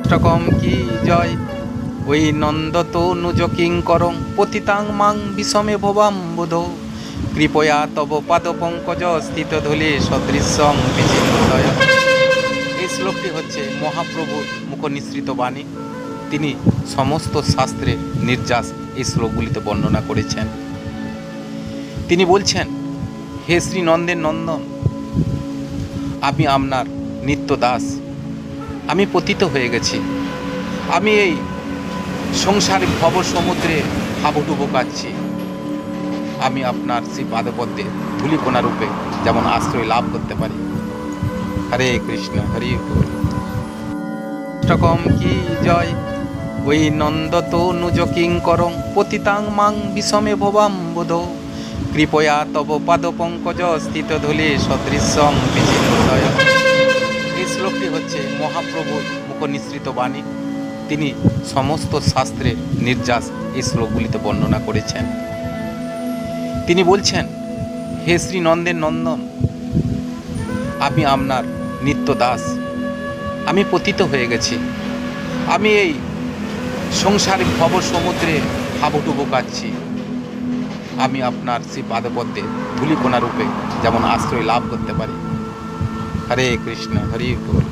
অষ্টকম কি জয় ওই নন্দতনুজ কিঙ্করং পতিতাং মাং বিষমে ভবাম্বুধ কৃপয়া তব পাদ পঙ্কজ স্থিত ধুলি সদৃশ্যং বিচিন্মদয়। এই শ্লোকটি হচ্ছে মহাপ্রভুর মুখনিসৃত বাণী। তিনি সমস্ত শাস্ত্রের নির্যাস এই শ্লোকগুলিতে বর্ণনা করেছেন। তিনি বলছেন, হে শ্রী নন্দের নন্দন, আমি আপনার নিত্য দাস। আমি পতিত হয়ে গেছি। আমি এই সংসারিক ভব সমুদ্রে হাবুডুবু কাচ্ছি। আমি আপনার শ্রী পাদপদ্মে ধূলিকণা রূপে যেমন আশ্রয় লাভ করতে পারি। হরে কৃষ্ণ, হরি বল। অষ্টকম কি জয় ওই নন্দতনুজ কিঙ্করং পতিতাং মাং বিষমে ভবাম্বুধ কৃপয়া তব পাদ পঙ্কজ স্থিত ধুলি সদৃশ্যং বিচিন্মদয়। এই শ্লোকটি হচ্ছে মহাপ্রভুর মুখনিসৃত বাণী। তিনি সমস্ত শাস্ত্রের নির্যাস এই শ্লোকগুলিতে বর্ণনা করেছেন। তিনি বলছেন, হে শ্রী নন্দের নন্দন, আমি আপনার নিত্য দাস। আমি পতিত হয়ে গেছি। আমি এই সংসারিক ভব সমুদ্রে হাবুডুবু কাচ্ছি। আমি আপনার শ্রী পাদপদ্মে ধূলিকণা রূপে যেমন আশ্রয় লাভ করতে পারি। হরে কৃষ্ণ, হরি বল।